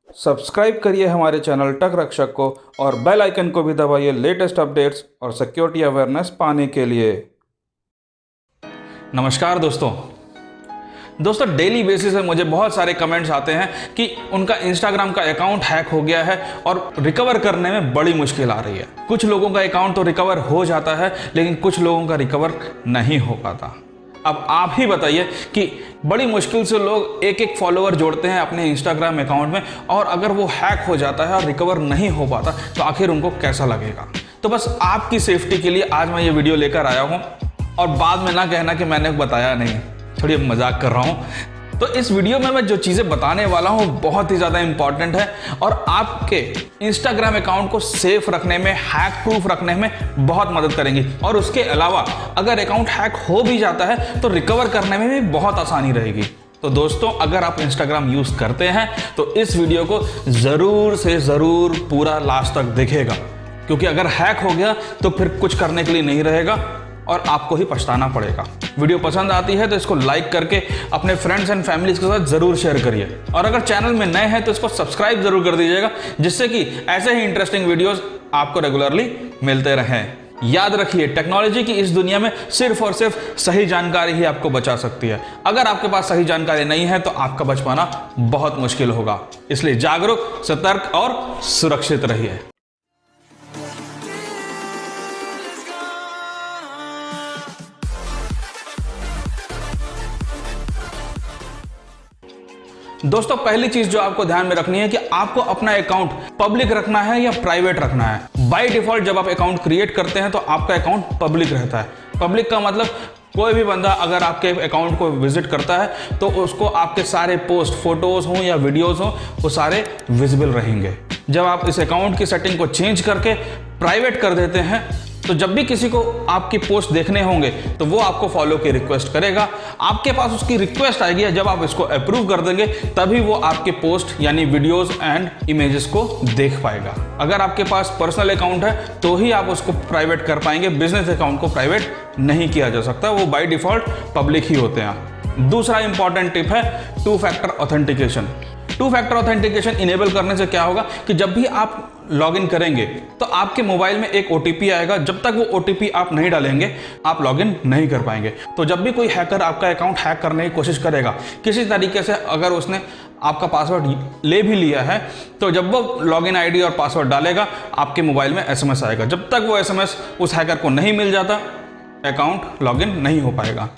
Subscribe करिए हमारे channel टक रक्षक को और बेल आइकन को भी दबाइए लेटेस्ट अपडेट्स और सिक्योरिटी अवेयरनेस पाने के लिए। नमस्कार दोस्तों डेली बेसिस पे मुझे बहुत सारे कमेंट्स आते हैं कि उनका इंस्टाग्राम का अकाउंट हैक हो गया है और रिकवर करने में बड़ी मुश्किल आ रही है। कुछ लोगों का अकाउंट तो रिकवर हो जाता है लेकिन कुछ लोगों का रिकवर नहीं हो पाता। अब आप ही बताइए कि बड़ी मुश्किल से लोग एक एक फॉलोअर जोड़ते हैं अपने इंस्टाग्राम अकाउंट में, और अगर वो हैक हो जाता है और रिकवर नहीं हो पाता तो आखिर उनको कैसा लगेगा। तो बस आपकी सेफ्टी के लिए आज मैं ये वीडियो लेकर आया हूँ, और बाद में ना कहना कि मैंने बताया नहीं, थोड़ी मजाक कर रहा हूँ। तो इस वीडियो में मैं जो चीज़ें बताने वाला हूँ बहुत ही ज़्यादा इंपॉर्टेंट है और आपके इंस्टाग्राम अकाउंट को सेफ रखने में, हैक प्रूफ रखने में बहुत मदद करेंगी। और उसके अलावा अगर अकाउंट हैक हो भी जाता है तो रिकवर करने में भी बहुत आसानी रहेगी। तो दोस्तों, अगर आप इंस्टाग्राम यूज़ करते हैं तो इस वीडियो को ज़रूर से ज़रूर पूरा लास्ट तक देखेगा, क्योंकि अगर हैक हो गया तो फिर कुछ करने के लिए नहीं रहेगा और आपको ही पछताना पड़ेगा। वीडियो पसंद आती है तो इसको लाइक करके अपने फ्रेंड्स एंड फैमिलीज के साथ ज़रूर शेयर करिए, और अगर चैनल में नए हैं तो इसको सब्सक्राइब ज़रूर कर दीजिएगा, जिससे कि ऐसे ही इंटरेस्टिंग वीडियोस आपको रेगुलरली मिलते रहें। याद रखिए, टेक्नोलॉजी की इस दुनिया में सिर्फ और सिर्फ सही जानकारी ही आपको बचा सकती है। अगर आपके पास सही जानकारी नहीं है तो आपका बच पाना बहुत मुश्किल होगा। इसलिए जागरूक, सतर्क और सुरक्षित रहिए। दोस्तों, पहली चीज जो आपको ध्यान में रखनी है कि आपको अपना अकाउंट पब्लिक रखना है या प्राइवेट रखना है। बाय डिफॉल्ट जब आप अकाउंट क्रिएट करते हैं तो आपका अकाउंट पब्लिक रहता है। पब्लिक का मतलब कोई भी बंदा अगर आपके अकाउंट को विजिट करता है तो उसको आपके सारे पोस्ट, फोटोज हों या वीडियोज हों, वो सारे विजिबल रहेंगे। जब आप इस अकाउंट की सेटिंग को चेंज करके प्राइवेट कर देते हैं तो जब भी किसी को आपकी पोस्ट देखने होंगे तो वो आपको फॉलो की रिक्वेस्ट करेगा। आपके पास उसकी रिक्वेस्ट आएगी, जब आप इसको अप्रूव कर देंगे तभी वो आपके पोस्ट यानी वीडियोस एंड इमेजेस को देख पाएगा। अगर आपके पास पर्सनल अकाउंट है तो ही आप उसको प्राइवेट कर पाएंगे। बिजनेस अकाउंट को प्राइवेट नहीं किया जा सकता, वो बाय डिफॉल्ट पब्लिक ही होते हैं। दूसरा इंपॉर्टेंट टिप है 2 factor authentication. 2 factor authentication enable करने से क्या होगा कि जब भी आप लॉगिन करेंगे तो आपके मोबाइल में एक ओटीपी आएगा। जब तक वो ओटीपी आप नहीं डालेंगे आप लॉगिन नहीं कर पाएंगे। तो जब भी कोई हैकर आपका अकाउंट हैक करने की कोशिश करेगा किसी तरीके से, अगर उसने आपका पासवर्ड ले भी लिया है, तो जब वो लॉगिन आईडी और पासवर्ड डालेगा आपके मोबाइल में एसएमएस आएगा। जब तक वो एसएमएस उस हैकर को नहीं मिल जाता अकाउंट लॉगिन नहीं हो पाएगा।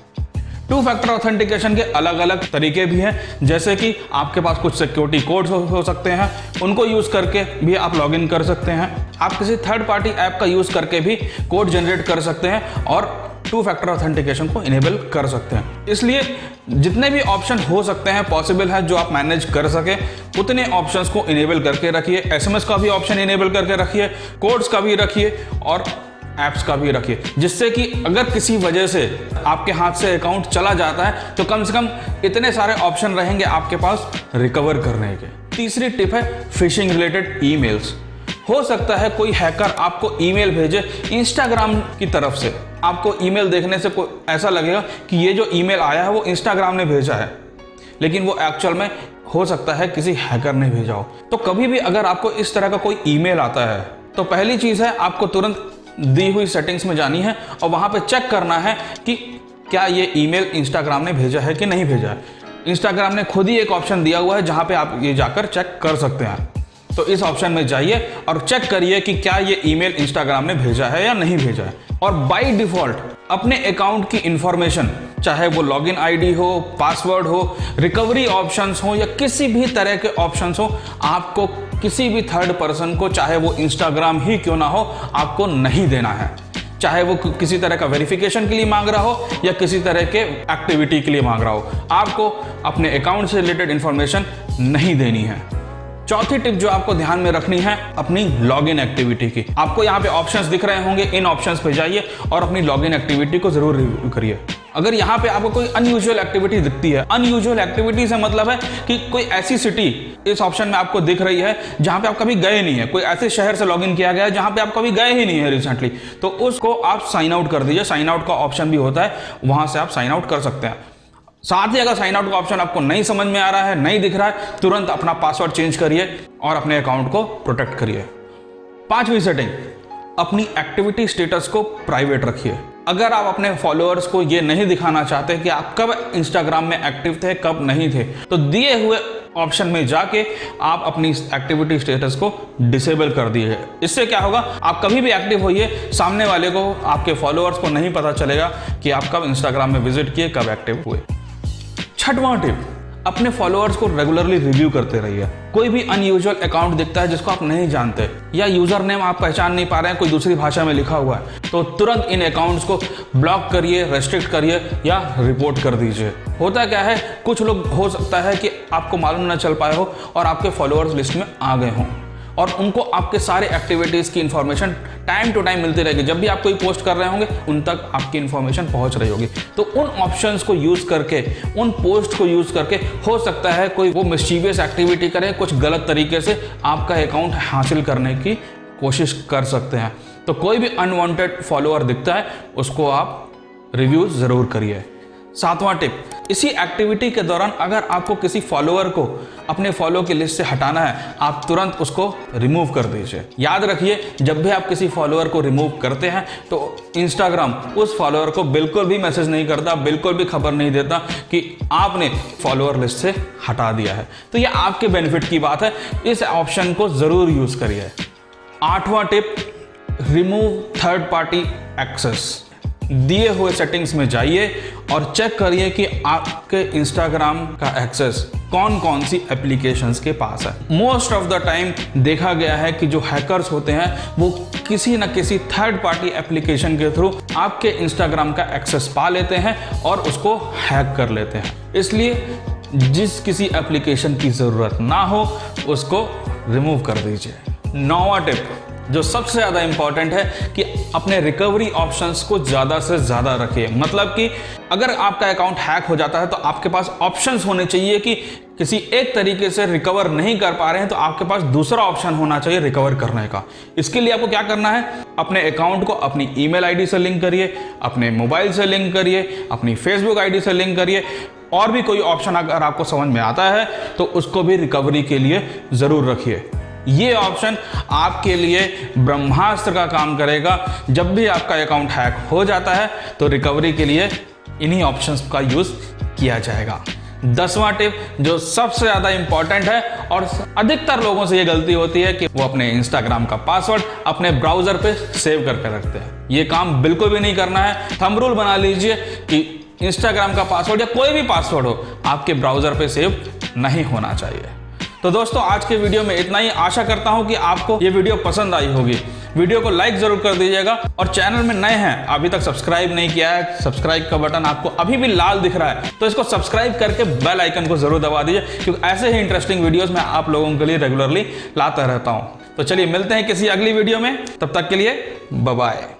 2 फैक्टर ऑथेंटिकेशन के अलग अलग तरीके भी हैं, जैसे कि आपके पास कुछ सिक्योरिटी कोड्स हो सकते हैं, उनको यूज़ करके भी आप लॉगिन कर सकते हैं। आप किसी थर्ड पार्टी ऐप का यूज़ करके भी कोड जनरेट कर सकते हैं और 2 फैक्टर ऑथेंटिकेशन को इनेबल कर सकते हैं। इसलिए जितने भी ऑप्शन हो सकते हैं, पॉसिबल है, जो आप मैनेज कर सके उतने ऑप्शंस को इनेबल करके रखिए। एसएमएस का भी ऑप्शन इनेबल करके रखिए, कोड्स का भी रखिए और ऐप्स का भी रखिए, जिससे कि अगर किसी वजह से आपके हाथ से अकाउंट चला जाता है तो कम से कम इतने सारे ऑप्शन रहेंगे आपके पास रिकवर करने के। तीसरी टिप है फिशिंग रिलेटेड ईमेल्स। हो सकता है कोई हैकर आपको ईमेल भेजे इंस्टाग्राम की तरफ से। आपको ईमेल देखने से ऐसा लगेगा कि ये जो ईमेल आया है वो इंस्टाग्राम ने भेजा है, लेकिन वो एक्चुअल में हो सकता है किसी हैकर ने भेजा हो। तो कभी भी अगर आपको इस तरह का कोई ईमेल आता है तो पहली चीज़ है आपको तुरंत दी हुई सेटिंग्स में जानी है और वहां पे चेक करना है कि क्या ये ईमेल इंस्टाग्राम ने भेजा है कि नहीं भेजा है। इंस्टाग्राम ने खुद ही एक ऑप्शन दिया हुआ है जहां पे आप ये जाकर चेक कर सकते हैं। तो इस ऑप्शन में जाइए और चेक करिए कि क्या ये ईमेल इंस्टाग्राम ने भेजा है या नहीं भेजा है। और बाय डिफॉल्ट अपने अकाउंट की इंफॉर्मेशन, चाहे वो लॉगिन आईडी हो, पासवर्ड हो, रिकवरी ऑप्शंस हो या किसी भी तरह के ऑप्शंस हो, आपको किसी भी थर्ड पर्सन को, चाहे वो इंस्टाग्राम ही क्यों ना हो, आपको नहीं देना है। चाहे वो किसी तरह का वेरिफिकेशन के लिए मांग रहा हो या किसी तरह के एक्टिविटी के लिए मांग रहा हो, आपको अपने अकाउंट से रिलेटेड इंफॉर्मेशन नहीं देनी है। चौथी टिप जो आपको ध्यान में रखनी है अपनी लॉगिन एक्टिविटी की। आपको यहाँ पे ऑप्शंस दिख रहे होंगे, इन ऑप्शंस पे जाइए और अपनी लॉगिन एक्टिविटी को जरूर रिव्यू करिए। अगर यहाँ पे आपको कोई अनयूजुअल एक्टिविटी दिखती है, अनयूजुअल एक्टिविटी से मतलब है कि कोई ऐसी सिटी इस ऑप्शन में आपको दिख रही है जहाँ पे आप कभी गए नहीं है, कोई ऐसे शहर से लॉगिन किया गया है जहाँ पे आप कभी गए ही नहीं है रिसेंटली, तो उसको आप साइन आउट कर दीजिए। साइन आउट का ऑप्शन भी होता है, वहां से आप साइन आउट कर सकते हैं। साथ ही अगर साइन आउट का ऑप्शन आपको नहीं समझ में आ रहा है, नहीं दिख रहा है, तुरंत अपना पासवर्ड चेंज करिए और अपने अकाउंट को प्रोटेक्ट करिए। 5वीं सेटिंग, अपनी एक्टिविटी स्टेटस को प्राइवेट रखिए। अगर आप अपने फॉलोअर्स को ये नहीं दिखाना चाहते कि आप कब इंस्टाग्राम में एक्टिव थे, कब नहीं थे, तो दिए हुए ऑप्शन में जाके आप अपनी एक्टिविटी स्टेटस को डिसेबल कर दीजिए। इससे क्या होगा, आप कभी भी एक्टिव होइए, सामने वाले को, आपके फॉलोअर्स को नहीं पता चलेगा कि आप कब इंस्टाग्राम में विजिट किए, कब एक्टिव हुए। 6वां टिप, अपने फॉलोअर्स को रेगुलरली रिव्यू करते रहिए। कोई भी अनयूजुअल अकाउंट दिखता है जिसको आप नहीं जानते या यूजर नेम आप पहचान नहीं पा रहे हैं, कोई दूसरी भाषा में लिखा हुआ है, तो तुरंत इन अकाउंट्स को ब्लॉक करिए, रेस्ट्रिक्ट करिए या रिपोर्ट कर दीजिए। होता क्या है, कुछ लोग हो सकता है कि आपको मालूम न चल पाए हो और आपके फॉलोअर्स लिस्ट में आ गए हों और उनको आपके सारे एक्टिविटीज़ की इन्फॉर्मेशन टाइम टू टाइम मिलती रहेगी। जब भी आप कोई पोस्ट कर रहे होंगे उन तक आपकी इन्फॉर्मेशन पहुंच रही होगी। तो उन ऑप्शंस को यूज़ करके, उन पोस्ट को यूज़ करके हो सकता है कोई वो मिस्चीवियस एक्टिविटी करे, कुछ गलत तरीके से आपका अकाउंट हासिल करने की कोशिश कर सकते हैं। तो कोई भी अनवांटेड फॉलोअर दिखता है उसको आप रिव्यू ज़रूर करिए। 7वां टिप, इसी एक्टिविटी के दौरान अगर आपको किसी फॉलोअर को अपने फॉलो की लिस्ट से हटाना है, आप तुरंत उसको रिमूव कर दीजिए। याद रखिए, जब भी आप किसी फॉलोअर को रिमूव करते हैं तो इंस्टाग्राम उस फॉलोअर को बिल्कुल भी मैसेज नहीं करता, बिल्कुल भी खबर नहीं देता कि आपने फॉलोअर लिस्ट से हटा दिया है। तो ये आपके बेनिफिट की बात है, इस ऑप्शन को ज़रूर यूज़ करिए। 8वां tip, remove third party access. दिए हुए सेटिंग्स में जाइए और चेक करिए कि आपके इंस्टाग्राम का एक्सेस कौन कौन सी एप्लीकेशंस के पास है। मोस्ट ऑफ द टाइम देखा गया है कि जो हैकर्स होते हैं वो किसी न किसी थर्ड पार्टी एप्लीकेशन के थ्रू आपके इंस्टाग्राम का एक्सेस पा लेते हैं और उसको हैक कर लेते हैं। इसलिए जिस किसी एप्लीकेशन की ज़रूरत ना हो उसको रिमूव कर दीजिए। 9वां टिप, जो सबसे ज़्यादा इंपॉर्टेंट है कि अपने रिकवरी ऑप्शंस को ज़्यादा से ज़्यादा रखिए। मतलब कि अगर आपका अकाउंट हैक हो जाता है तो आपके पास ऑप्शंस होने चाहिए कि किसी एक तरीके से रिकवर नहीं कर पा रहे हैं तो आपके पास दूसरा ऑप्शन होना चाहिए रिकवर करने का। इसके लिए आपको क्या करना है, अपने अकाउंट को अपनी ईमेल आईडी से लिंक करिए, अपने मोबाइल से लिंक करिए, अपनी फेसबुक आईडी से लिंक करिए, और भी कोई ऑप्शन अगर आपको समझ में आता है तो उसको भी रिकवरी के लिए ज़रूर रखिए। ये ऑप्शन आपके लिए ब्रह्मास्त्र का काम करेगा। जब भी आपका अकाउंट हैक हो जाता है तो रिकवरी के लिए इन्हीं ऑप्शंस का यूज़ किया जाएगा। 10वां टिप, जो सबसे ज़्यादा इंपॉर्टेंट है और अधिकतर लोगों से ये गलती होती है कि वो अपने इंस्टाग्राम का पासवर्ड अपने ब्राउज़र पे सेव करके रखते हैं। ये काम बिल्कुल भी नहीं करना है। थंब रूल बना लीजिए कि इंस्टाग्राम का पासवर्ड या कोई भी पासवर्ड हो आपके ब्राउज़र पे सेव नहीं होना चाहिए। तो दोस्तों, आज के वीडियो में इतना ही। आशा करता हूं कि आपको ये वीडियो पसंद आई होगी। वीडियो को लाइक जरूर कर दीजिएगा और चैनल में नए हैं, अभी तक सब्सक्राइब नहीं किया है, सब्सक्राइब का बटन आपको अभी भी लाल दिख रहा है तो इसको सब्सक्राइब करके बेल आइकन को जरूर दबा दीजिए, क्योंकि ऐसे ही इंटरेस्टिंग वीडियोस मैं आप लोगों के लिए रेगुलरली लाता रहता हूं। तो चलिए मिलते हैं किसी अगली वीडियो में, तब तक के लिए बाय बाय।